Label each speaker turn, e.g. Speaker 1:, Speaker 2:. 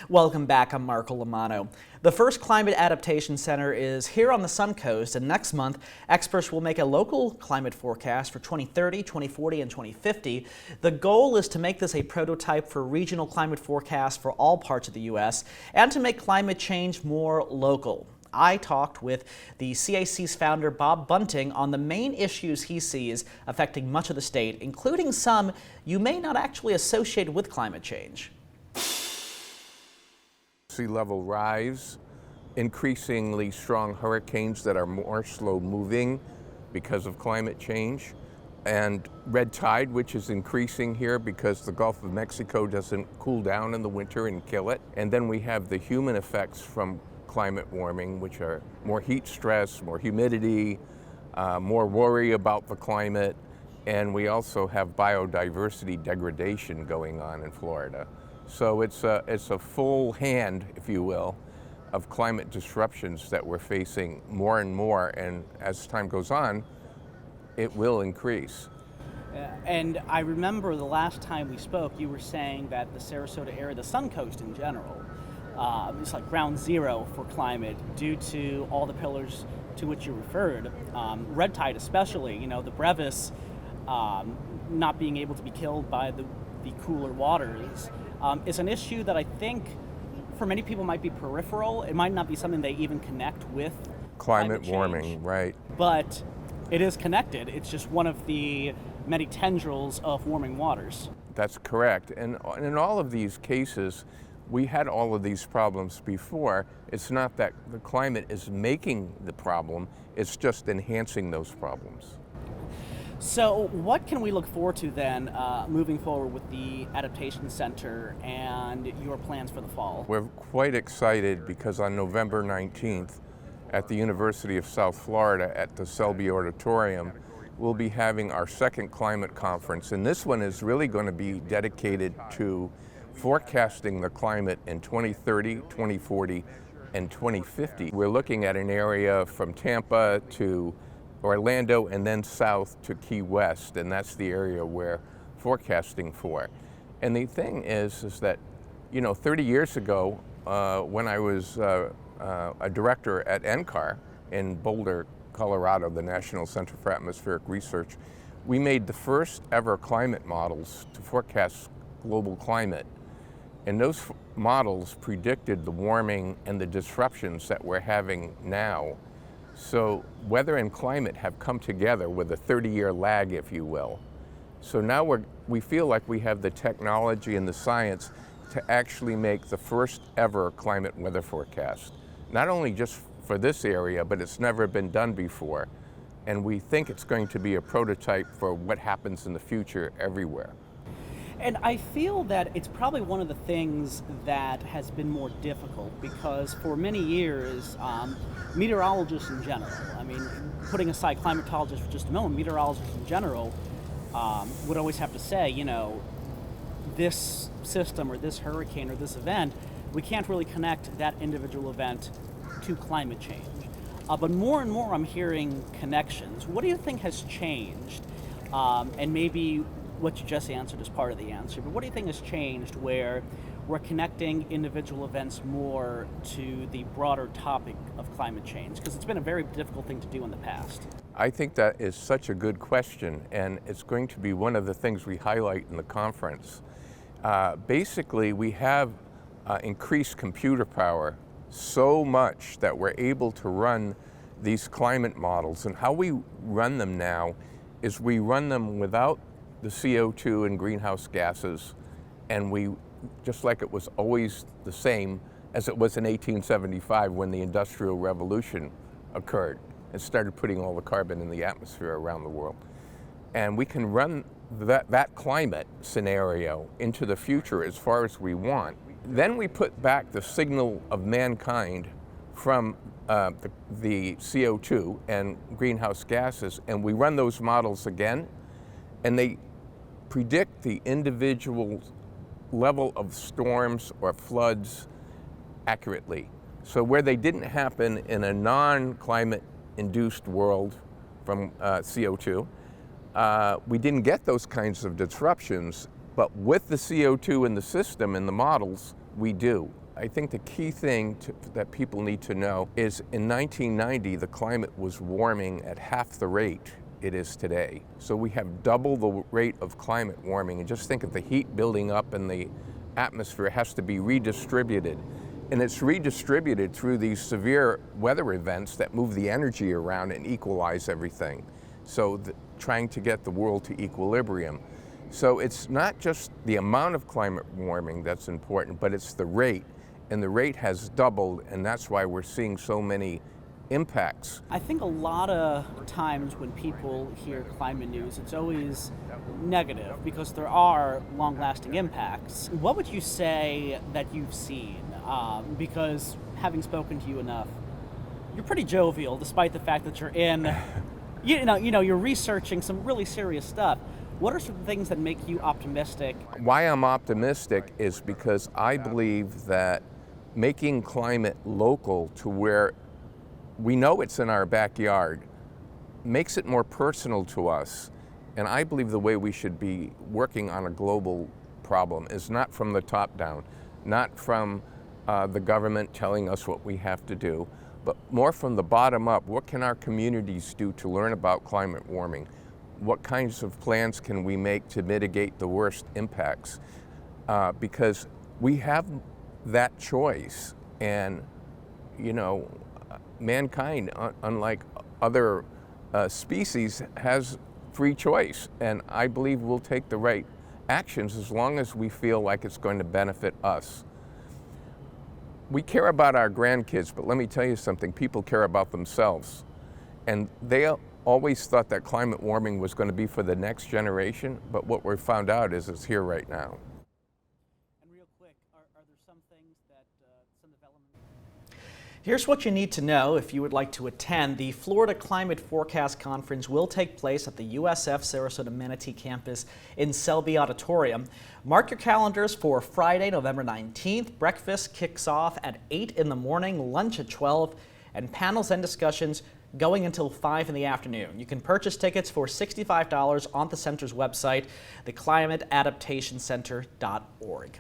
Speaker 1: Welcome back. I'm Marco Manno. The first Climate Adaptation Center is here on the Suncoast, and next month, experts will make a local climate forecast for 2030, 2040, and 2050. The goal is to make this a prototype for regional climate forecasts for all parts of the U.S. and to make climate change more local. I talked with the CAC's founder, Bob Bunting, on the main issues he sees affecting much of the state, including some you may not actually associate with climate change.
Speaker 2: Sea level rise, increasingly strong hurricanes that are more slow moving because of climate change, and red tide, which is increasing here because the Gulf of Mexico doesn't cool down in the winter and kill it. And then we have the human effects from climate warming, which are more heat stress, more humidity, more worry about the climate, and we also have biodiversity degradation going on in Florida. So it's a full hand, if you will, of climate disruptions that we're facing more and more, and as time goes on, it will increase.
Speaker 3: And I remember the last time we spoke, you were saying that the Sarasota area, the Suncoast in general, is like ground zero for climate due to all the pillars to which you referred. Red tide especially, you know, the brevis not being able to be killed by the cooler waters is an issue that I think for many people might be peripheral. It might not be something they even connect with
Speaker 2: climate warming, right?
Speaker 3: But it is connected. It's just one of the many tendrils of warming waters.
Speaker 2: That's correct. And in all of these cases, we had all of these problems before. It's not that the climate is making the problem, it's just enhancing those problems.
Speaker 3: So what can we look forward to then moving forward with the Adaptation Center and your plans for the fall?
Speaker 2: We're quite excited because on November 19th at the University of South Florida at the Selby Auditorium, we'll be having our second climate conference. And this one is really going to be dedicated to forecasting the climate in 2030, 2040, and 2050. We're looking at an area from Tampa to Orlando and then south to Key West, and that's the area we're forecasting for. And the thing is that, you know, 30 years ago, when I was a director at NCAR in Boulder, Colorado, the National Center for Atmospheric Research, we made the first ever climate models to forecast global climate. And those models predicted the warming and the disruptions that we're having now. So weather and climate have come together with a 30-year lag, if you will. So now we feel like we have the technology and the science to actually make the first ever climate weather forecast. Not only just for this area, but it's never been done before. And we think it's going to be a prototype for what happens in the future everywhere.
Speaker 3: And I feel that it's probably one of the things that has been more difficult because for many years, meteorologists in general, I mean, putting aside climatologists for just a moment, meteorologists in general would always have to say, you know, this system or this hurricane or this event, we can't really connect that individual event to climate change. But more and more I'm hearing connections. What do you think has changed? And maybe what you just answered is part of the answer, but what do you think has changed where we're connecting individual events more to the broader topic of climate change? Because it's been a very difficult thing to do in the past.
Speaker 2: I think that is such a good question, and it's going to be one of the things we highlight in the conference. Basically, we have increased computer power so much that we're able to run these climate models, and how we run them now is we run them without the CO2 and greenhouse gases, and we, just like it was always the same as it was in 1875 when the Industrial Revolution occurred and started putting all the carbon in the atmosphere around the world. And we can run that climate scenario into the future as far as we want. Then we put back the signal of mankind from the CO2 and greenhouse gases, and we run those models again, and they predict the individual level of storms or floods accurately. So where they didn't happen in a non-climate induced world from CO2, we didn't get those kinds of disruptions, but with the CO2 in the system and the models, we do. I think the key thing that people need to know is in 1990, the climate was warming at half the rate it is today. So we have double the rate of climate warming. And just think of the heat building up in the atmosphere has to be redistributed. And it's redistributed through these severe weather events that move the energy around and equalize everything. So trying to get the world to equilibrium. So it's not just the amount of climate warming that's important, but it's the rate. And the rate has doubled, and that's why we're seeing so many impacts.
Speaker 3: I think a lot of times when people hear climate news, it's always negative because there are long-lasting impacts. What would you say that you've seen? Because having spoken to you enough, you're pretty jovial, despite the fact that you're in, you're researching some really serious stuff. What are some things that make you optimistic?
Speaker 2: Why I'm optimistic is because I believe that making climate local to where we know it's in our backyard makes it more personal to us. And I believe the way we should be working on a global problem is not from the top down, not from the government telling us what we have to do, but more from the bottom up. What can our communities do to learn about climate warming? What kinds of plans can we make to mitigate the worst impacts? Because we have that choice, and mankind, unlike other species, has free choice, and I believe we'll take the right actions as long as we feel like it's going to benefit us. We care about our grandkids, but let me tell you something, people care about themselves, and they always thought that climate warming was going to be for the next generation, but what we found out is it's here right now.
Speaker 3: And real quick, are there some things that some development?
Speaker 1: Here's what you need to know if you would like to attend. The Florida Climate Forecast Conference will take place at the USF Sarasota-Manatee campus in Selby Auditorium. Mark your calendars for Friday, November 19th. Breakfast kicks off at 8 in the morning, lunch at 12, and panels and discussions going until 5 in the afternoon. You can purchase tickets for $65 on the center's website, theclimateadaptationcenter.org.